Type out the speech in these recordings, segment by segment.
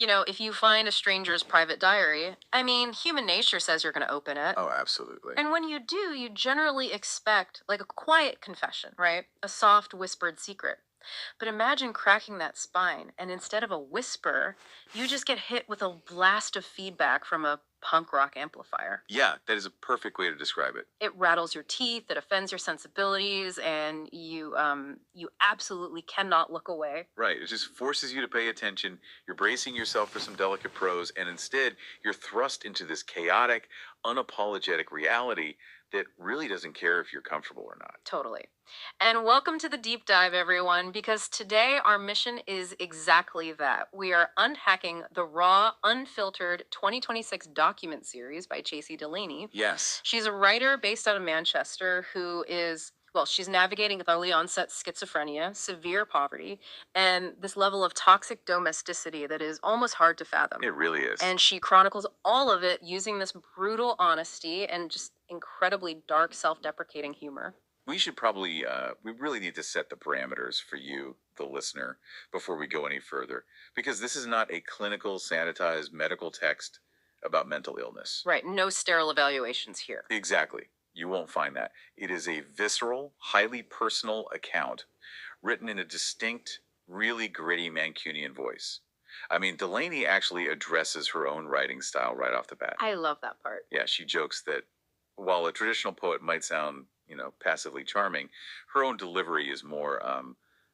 You know, if you find a stranger's private diary, I mean, human nature says you're going to open it. Oh, absolutely. And when you do, you generally expect like a quiet confession, right? A soft whispered secret. But imagine cracking that spine, and instead of a whisper, you just get hit with a blast of feedback from a punk rock amplifier. Yeah, that is a perfect way to describe it. It rattles your teeth, it offends your sensibilities, and you absolutely cannot look away. Right. It just forces you to pay attention. You're bracing yourself for some delicate prose, and instead, you're thrust into this chaotic, unapologetic reality that really doesn't care if you're comfortable or not. Totally. And welcome to the deep dive, everyone, because today our mission is exactly that. We are unhacking the raw, unfiltered 2026 document series by Chasey Delaney. Yes. She's a writer based out of Manchester who is, well, she's navigating with early onset schizophrenia, severe poverty, and this level of toxic domesticity that is almost hard to fathom. It really is. And she chronicles all of it using this brutal honesty and just incredibly dark, self deprecating humor. We should probably, we really need to set the parameters for you, the listener, before we go any further, because this is not a clinical, sanitized medical text about mental illness. Right, no sterile evaluations here. Exactly. You won't find that. It is a visceral, highly personal account written in a distinct, really gritty Mancunian voice. I mean, Delaney actually addresses her own writing style right off the bat. I love that part. Yeah, she jokes that while a traditional poet might sound, passively charming, her own delivery is more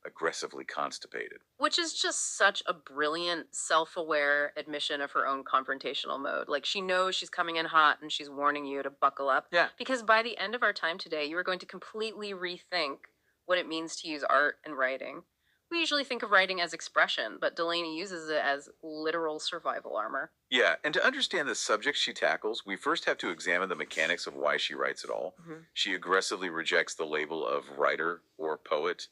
aggressively constipated. Which is just such a brilliant, self aware admission of her own confrontational mode. Like, she knows she's coming in hot and she's warning you to buckle up. Yeah. Because by the end of our time today, you are going to completely rethink what it means to use art and writing. We usually think of writing as expression, but Delaney uses it as literal survival armor. Yeah, and to understand the subject she tackles, we first have to examine the mechanics of why she writes at all. She aggressively rejects the label of writer or poet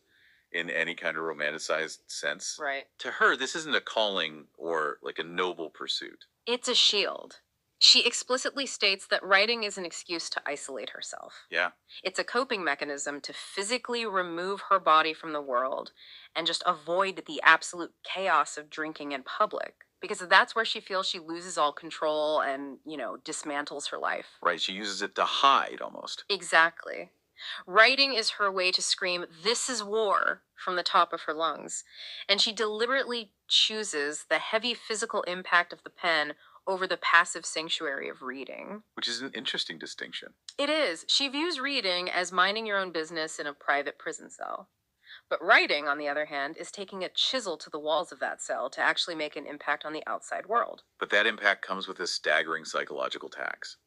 in any kind of romanticized sense. Right. To her, this isn't a calling or like a noble pursuit. It's a shield. She explicitly states that writing is an excuse to isolate herself. Yeah. It's a coping mechanism to physically remove her body from the world and just avoid the absolute chaos of drinking in public. Because that's where she feels she loses all control and, dismantles her life. Right. She uses it to hide almost. Exactly. Writing is her way to scream, "This is war," from the top of her lungs. And she deliberately chooses the heavy physical impact of the pen over the passive sanctuary of reading. Which is an interesting distinction. It is. She views reading as minding your own business in a private prison cell. But writing, on the other hand, is taking a chisel to the walls of that cell to actually make an impact on the outside world. But that impact comes with a staggering psychological tax.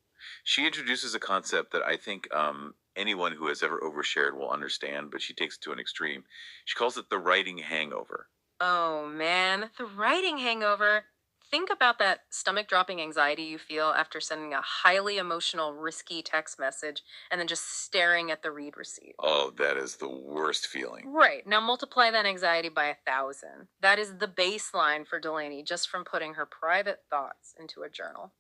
She introduces a concept that I think anyone who has ever overshared will understand, but she takes it to an extreme. She calls it the writing hangover. Oh man, the writing hangover. Think about that stomach dropping anxiety you feel after sending a highly emotional, risky text message and then just staring at the read receipt. Oh, that is the worst feeling. Right. Now multiply that anxiety by 1,000. That is the baseline for Delaney just from putting her private thoughts into a journal.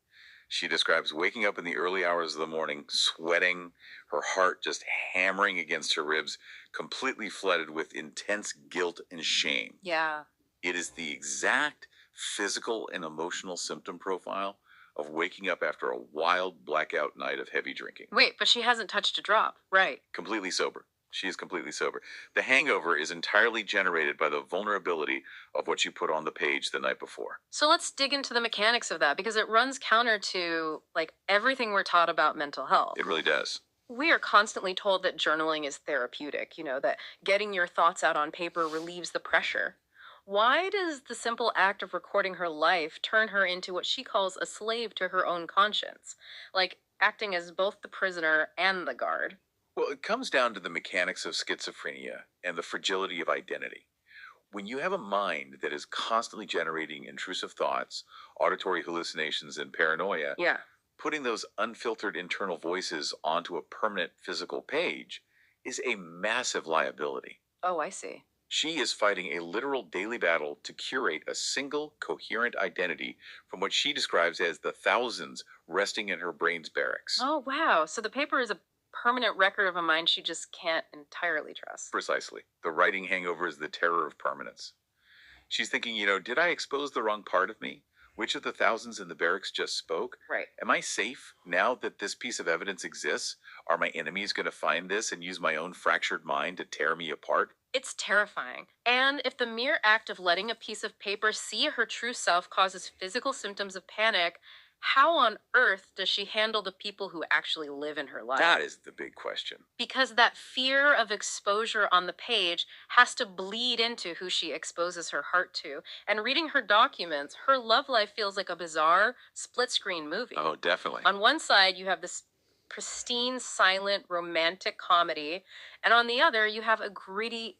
She describes waking up in the early hours of the morning, sweating, her heart just hammering against her ribs, completely flooded with intense guilt and shame. Yeah. It is the exact physical and emotional symptom profile of waking up after a wild blackout night of heavy drinking. Wait, but she hasn't touched a drop. Right. Completely sober. She is completely sober. The hangover is entirely generated by the vulnerability of what you put on the page the night before. So let's dig into the mechanics of that because it runs counter to like everything we're taught about mental health. It really does. We are constantly told that journaling is therapeutic, that getting your thoughts out on paper relieves the pressure. Why does the simple act of recording her life turn her into what she calls a slave to her own conscience? Like acting as both the prisoner and the guard. Well, it comes down to the mechanics of schizophrenia and the fragility of identity. When you have a mind that is constantly generating intrusive thoughts, auditory hallucinations, and paranoia, Yeah. putting those unfiltered internal voices onto a permanent physical page is a massive liability. Oh, I see. She is fighting a literal daily battle to curate a single coherent identity from what she describes as the thousands resting in her brain's barracks. Oh, wow. So the paper is a permanent record of a mind she just can't entirely trust. Precisely. The writing hangover is the terror of permanence. She's thinking, did I expose the wrong part of me? Which of the thousands in the barracks just spoke? Right. Am I safe now that this piece of evidence exists? Are my enemies going to find this and use my own fractured mind to tear me apart? It's terrifying. And if the mere act of letting a piece of paper see her true self causes physical symptoms of panic, how on earth does she handle the people who actually live in her life? That is the big question. Because that fear of exposure on the page has to bleed into who she exposes her heart to. And reading her documents, her love life feels like a bizarre split screen movie. Oh, definitely. On one side, you have this pristine, silent, romantic comedy, and on the other, you have a gritty,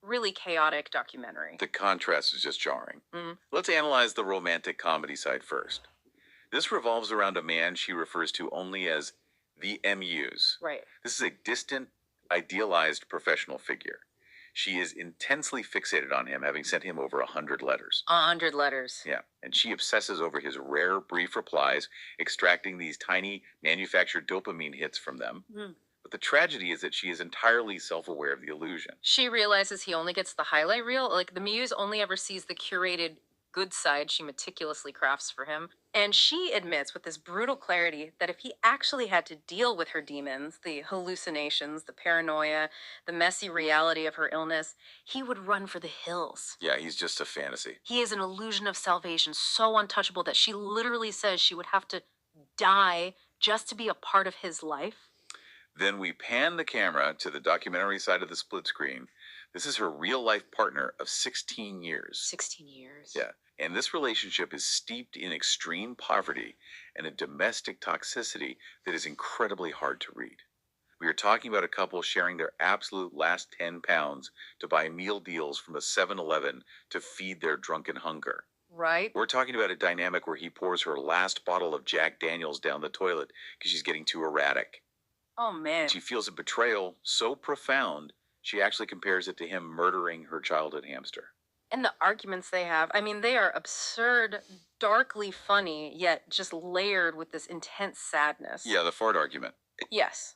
really chaotic documentary. The contrast is just jarring. Mm, Let's analyze the romantic comedy side first. This revolves around a man she refers to only as the Muse. right. This is a distant, idealized professional figure. She is intensely fixated on him, having sent him over 100 letters. 100 letters. Yeah, and she obsesses over his rare, brief replies, extracting these tiny, manufactured dopamine hits from them. Mm. But the tragedy is that she is entirely self aware of the illusion. She realizes he only gets the highlight reel. Like the muse only ever sees the curated good side she meticulously crafts for him. And she admits with this brutal clarity that if he actually had to deal with her demons, the hallucinations, the paranoia, the messy reality of her illness, he would run for the hills. Yeah, he's just a fantasy. He is an illusion of salvation, so untouchable that she literally says she would have to die just to be a part of his life. Then we pan the camera to the documentary side of the split screen. This is her real life partner of 16 years. 16 years. Yeah, and this relationship is steeped in extreme poverty and a domestic toxicity that is incredibly hard to read. We are talking about a couple sharing their absolute last 10 pounds to buy meal deals from a 7-Eleven to feed their drunken hunger. Right? We're talking about a dynamic where he pours her last bottle of Jack Daniels down the toilet because she's getting too erratic. Oh, man. She feels a betrayal so profound, she actually compares it to him murdering her childhood hamster. And the arguments they have, I mean, they are absurd, darkly funny, yet just layered with this intense sadness. Yeah, the fart argument. Yes.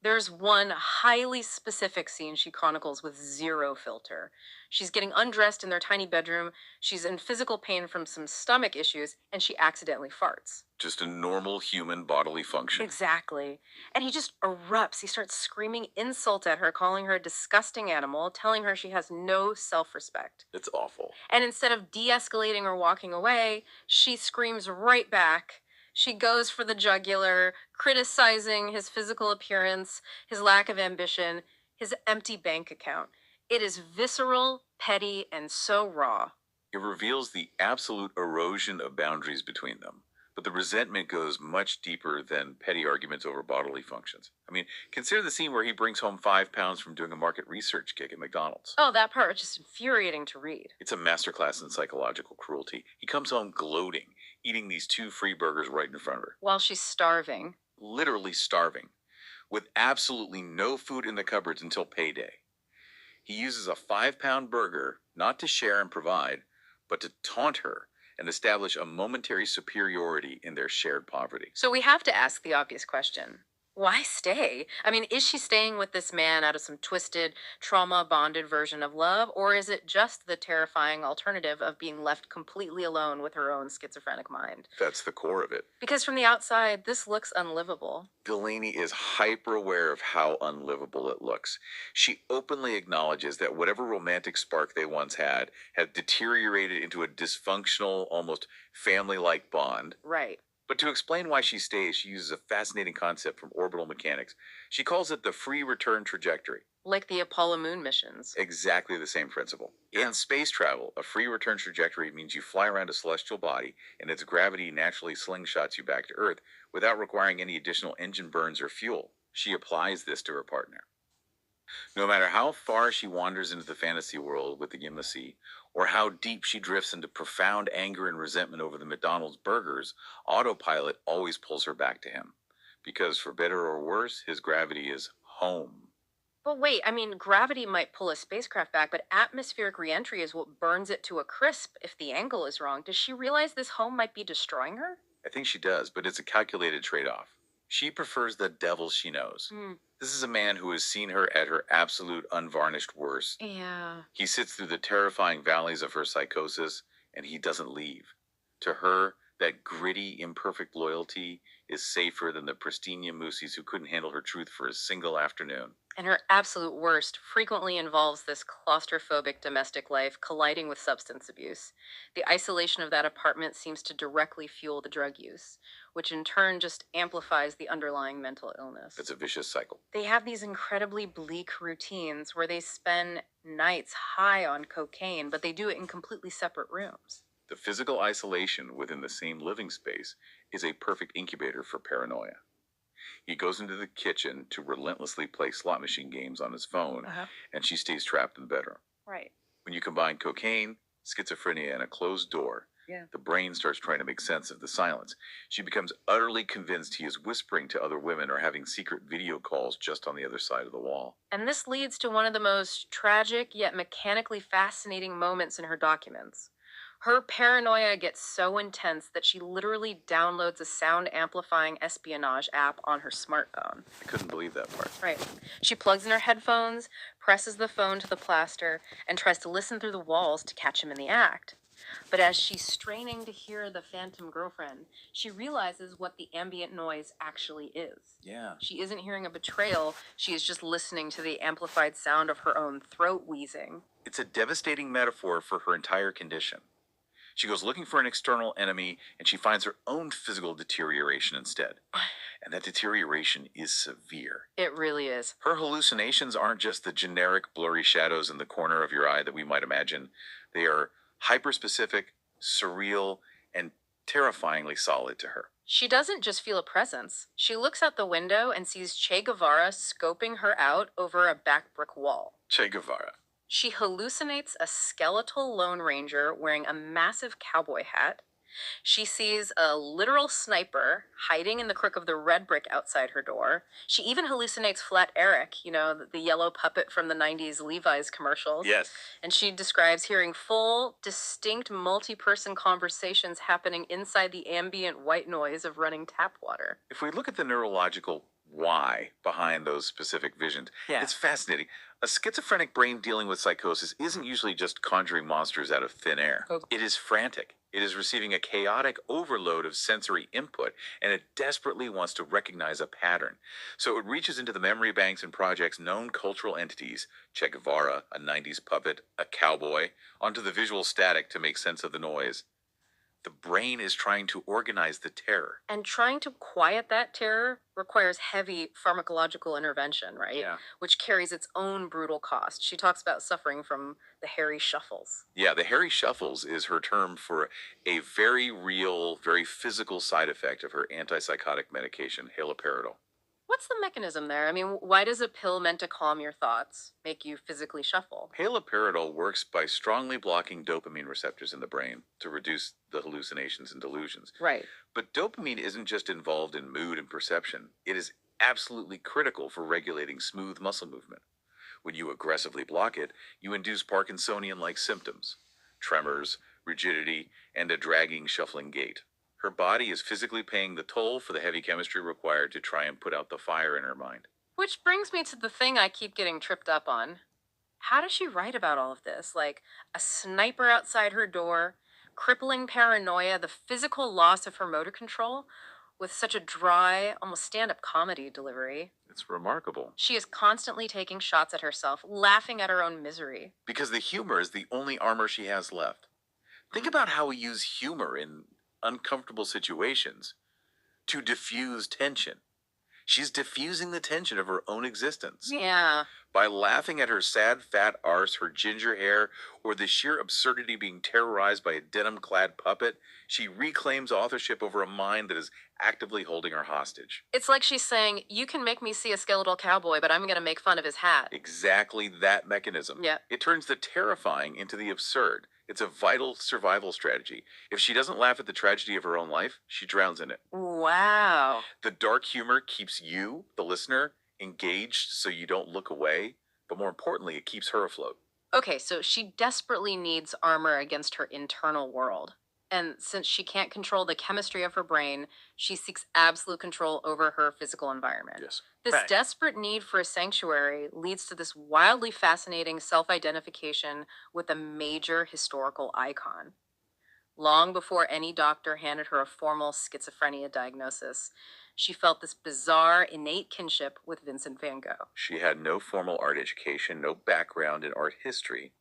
There's one highly specific scene she chronicles with zero filter. She's getting undressed in their tiny bedroom, she's in physical pain from some stomach issues, and she accidentally farts. Just a normal human bodily function. Exactly. And he just erupts. He starts screaming insult at her, calling her a disgusting animal, telling her she has no self respect. It's awful. And instead of de escalating or walking away, she screams right back. She goes for the jugular, criticizing his physical appearance, his lack of ambition, his empty bank account. It is visceral, petty, and so raw. It reveals the absolute erosion of boundaries between them. But the resentment goes much deeper than petty arguments over bodily functions. I mean, consider the scene where he brings home 5 pounds from doing a market research gig at McDonald's. Oh, that part was just infuriating to read. It's a masterclass in psychological cruelty. He comes home gloating, eating these 2 free burgers right in front of her. While she's starving. Literally starving, with absolutely no food in the cupboards until payday. He uses a 5-pound burger not to share and provide, but to taunt her and establish a momentary superiority in their shared poverty. So we have to ask the obvious question. Why stay? I mean, is she staying with this man out of some twisted, trauma bonded version of love, or is it just the terrifying alternative of being left completely alone with her own schizophrenic mind? That's the core of it. Because from the outside, this looks unlivable. Delaney is hyper aware of how unlivable it looks. She openly acknowledges that whatever romantic spark they once had deteriorated into a dysfunctional, almost family like bond. Right. But to explain why she stays, she uses a fascinating concept from orbital mechanics. She calls it the free return trajectory. Like the Apollo moon missions. Exactly the same principle. In space travel, a free return trajectory means you fly around a celestial body and its gravity naturally slingshots you back to Earth without requiring any additional engine burns or fuel. She applies this to her partner. No matter how far she wanders into the fantasy world with the Yimasi, or how deep she drifts into profound anger and resentment over the McDonald's burgers, autopilot always pulls her back to him. Because for better or worse, his gravity is home. But wait, I mean, gravity might pull a spacecraft back, but atmospheric reentry is what burns it to a crisp if the angle is wrong. Does she realize this home might be destroying her? I think she does, but it's a calculated trade-off. She prefers the devil she knows. Hmm. This is a man who has seen her at her absolute unvarnished worst. Yeah. He sits through the terrifying valleys of her psychosis and he doesn't leave. To her, that gritty, imperfect loyalty is safer than the pristine Musis who couldn't handle her truth for a single afternoon. And her absolute worst frequently involves this claustrophobic domestic life colliding with substance abuse. The isolation of that apartment seems to directly fuel the drug use, which in turn just amplifies the underlying mental illness. It's a vicious cycle. They have these incredibly bleak routines where they spend nights high on cocaine, but they do it in completely separate rooms. The physical isolation within the same living space is a perfect incubator for paranoia. He goes into the kitchen to relentlessly play slot machine games on his phone, Uh-huh. and she stays trapped in the bedroom. Right. When you combine cocaine, schizophrenia, and a closed door, Yeah. the brain starts trying to make sense of the silence. She becomes utterly convinced he is whispering to other women or having secret video calls just on the other side of the wall. And this leads to one of the most tragic yet mechanically fascinating moments in her documents. Her paranoia gets so intense that she literally downloads a sound amplifying espionage app on her smartphone. I couldn't believe that part. Right. She plugs in her headphones, presses the phone to the plaster, and tries to listen through the walls to catch him in the act. But as she's straining to hear the phantom girlfriend, she realizes what the ambient noise actually is. Yeah. She isn't hearing a betrayal, she is just listening to the amplified sound of her own throat wheezing. It's a devastating metaphor for her entire condition. She goes looking for an external enemy and she finds her own physical deterioration instead. And that deterioration is severe. It really is. Her hallucinations aren't just the generic blurry shadows in the corner of your eye that we might imagine. They are hyperspecific, surreal, and terrifyingly solid to her. She doesn't just feel a presence. She looks out the window and sees Che Guevara scoping her out over a back brick wall. Che Guevara. She hallucinates a skeletal Lone Ranger wearing a massive cowboy hat. She sees a literal sniper hiding in the crook of the red brick outside her door. She even hallucinates Flat Eric, the yellow puppet from the 90s Levi's commercials. Yes. And she describes hearing full, distinct, multi person conversations happening inside the ambient white noise of running tap water. If we look at the neurological why behind those specific visions, Yeah. it's fascinating. A schizophrenic brain dealing with psychosis isn't usually just conjuring monsters out of thin air. Oh. It is frantic. It is receiving a chaotic overload of sensory input, and it desperately wants to recognize a pattern. So it reaches into the memory banks and projects known cultural entities, Che Guevara, a 90s puppet, a cowboy, onto the visual static to make sense of the noise. The brain is trying to organize the terror. And trying to quiet that terror requires heavy pharmacological intervention, right? Yeah. Which carries its own brutal cost. She talks about suffering from the hairy shuffles. Yeah, the hairy shuffles is her term for a very real, very physical side effect of her antipsychotic medication, haloperidol. What's the mechanism there? I mean, why does a pill meant to calm your thoughts make you physically shuffle? Haloperidol works by strongly blocking dopamine receptors in the brain to reduce the hallucinations and delusions. Right. But dopamine isn't just involved in mood and perception, it is absolutely critical for regulating smooth muscle movement. When you aggressively block it, you induce Parkinsonian like symptoms tremors, rigidity, and a dragging, shuffling gait. Her body is physically paying the toll for the heavy chemistry required to try and put out the fire in her mind. Which brings me to the thing I keep getting tripped up on. How does she write about all of this? Like a sniper outside her door, crippling paranoia, the physical loss of her motor control, with such a dry, almost stand up comedy delivery. It's remarkable. She is constantly taking shots at herself, laughing at her own misery. Because the humor is the only armor she has left. Think about how we use humor in uncomfortable situations to diffuse tension. She's diffusing the tension of her own existence. Yeah. By laughing at her sad fat arse, her ginger hair, or the sheer absurdity being terrorized by a denim-clad puppet, she reclaims authorship over a mind that is actively holding her hostage. It's like she's saying, you can make me see a skeletal cowboy, but I'm going to make fun of his hat. Exactly that mechanism. Yeah. It turns the terrifying into the absurd. It's a vital survival strategy. If she doesn't laugh at the tragedy of her own life, she drowns in it. Wow. The dark humor keeps you, the listener, engaged so you don't look away, but more importantly, it keeps her afloat. Okay, so she desperately needs armor against her internal world. And since she can't control the chemistry of her brain, she seeks absolute control over her physical environment. Yes. This Right. desperate need for a sanctuary leads to this wildly fascinating self identification with a major historical icon. Long before any doctor handed her a formal schizophrenia diagnosis, she felt this bizarre, innate kinship with Vincent van Gogh. She had no formal art education, no background in art history,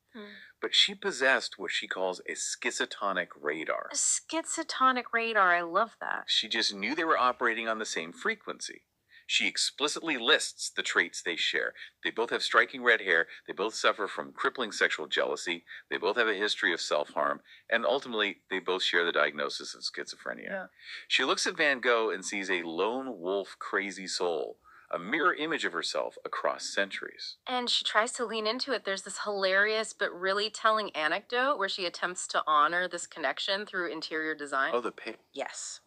but she possessed what she calls a schizotonic radar. A schizotonic radar, I love that. She just knew they were operating on the same frequency. She explicitly lists the traits they share. They both have striking red hair. They both suffer from crippling sexual jealousy. They both have a history of self harm. And ultimately, they both share the diagnosis of schizophrenia. Yeah. She looks at Van Gogh and sees a lone wolf, crazy soul, a mirror image of herself across centuries. And she tries to lean into it. There's this hilarious but really telling anecdote where she attempts to honor this connection through interior design. Oh, the pain. Yes.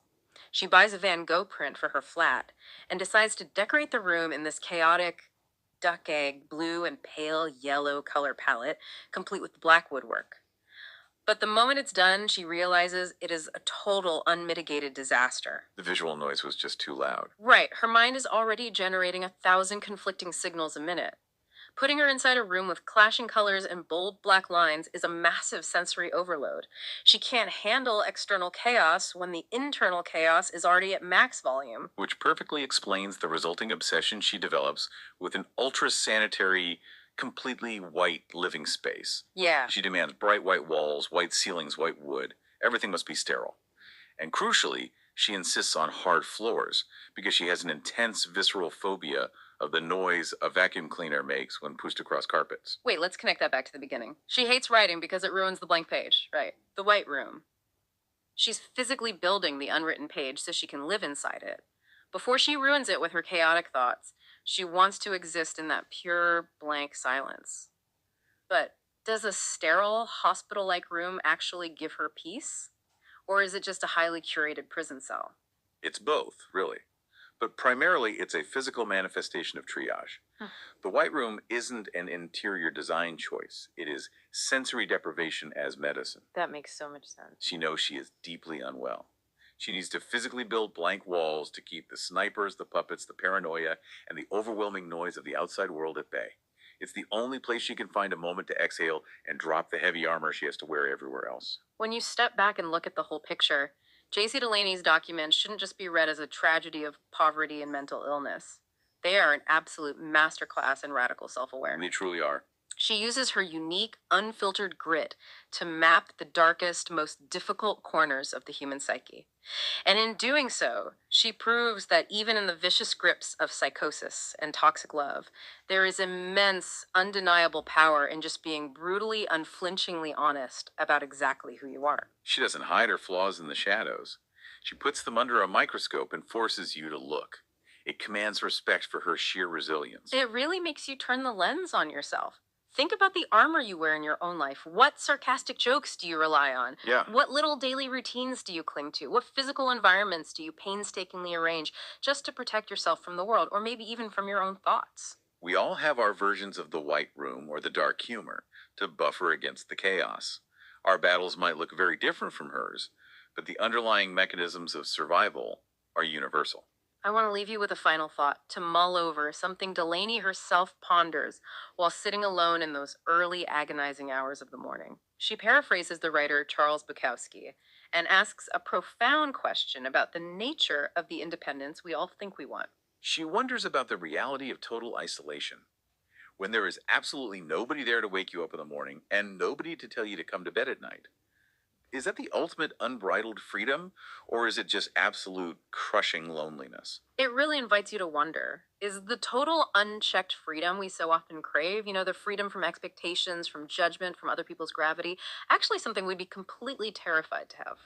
She buys a Van Gogh print for her flat and decides to decorate the room in this chaotic duck egg blue and pale yellow color palette, complete with black woodwork. But the moment it's done, she realizes it is a total unmitigated disaster. The visual noise was just too loud. Right, her mind is already generating 1,000 conflicting signals a minute. Putting her inside a room with clashing colors and bold black lines is a massive sensory overload. She can't handle external chaos when the internal chaos is already at max volume. Which perfectly explains the resulting obsession she develops with an ultra sanitary, completely white living space. Yeah. She demands bright white walls, white ceilings, white wood. Everything must be sterile. And crucially, she insists on hard floors because she has an intense visceral phobia of the noise a vacuum cleaner makes when pushed across carpets. Wait, let's connect that back to the beginning. She hates writing because it ruins the blank page, right? The white room. She's physically building the unwritten page so she can live inside it. Before she ruins it with her chaotic thoughts, she wants to exist in that pure, blank silence. But does a sterile, hospital like room actually give her peace? Or is it just a highly curated prison cell? It's both, really. But primarily, it's a physical manifestation of triage. The white room isn't an interior design choice, it is sensory deprivation as medicine. That makes so much sense. She knows she is deeply unwell. She needs to physically build blank walls to keep the snipers, the puppets, the paranoia, and the overwhelming noise of the outside world at bay. It's the only place she can find a moment to exhale and drop the heavy armor she has to wear everywhere else. When you step back and look at the whole picture, Chasey Delaney's documents shouldn't just be read as a tragedy of poverty and mental illness. They are an absolute masterclass in radical self And awareness. they truly are. She uses her unique, unfiltered grit to map the darkest, most difficult corners of the human psyche. And in doing so, she proves that even in the vicious grips of psychosis and toxic love, there is immense, undeniable power in just being brutally, unflinchingly honest about exactly who you are. She doesn't hide her flaws in the shadows. She puts them under a microscope and forces you to look. It commands respect for her sheer resilience. It really makes you turn the lens on yourself. Think about the armor you wear in your own life. What sarcastic jokes do you rely on? Yeah. What little daily routines do you cling to? What physical environments do you painstakingly arrange just to protect yourself from the world, or maybe even from your own thoughts? We all have our versions of the white room or the dark humor to buffer against the chaos. Our battles might look very different from hers, but the underlying mechanisms of survival are universal. I want to leave you with a final thought to mull over, something Delaney herself ponders while sitting alone in those early agonizing hours of the morning. She paraphrases the writer Charles Bukowski and asks a profound question about the nature of the independence we all think we want. She wonders about the reality of total isolation. When there is absolutely nobody there to wake you up in the morning and nobody to tell you to come to bed at night. Is that the ultimate unbridled freedom, or is it just absolute crushing loneliness? It really invites you to wonder, is the total unchecked freedom we so often crave, the freedom from expectations, from judgment, from other people's gravity, actually something we'd be completely terrified to have?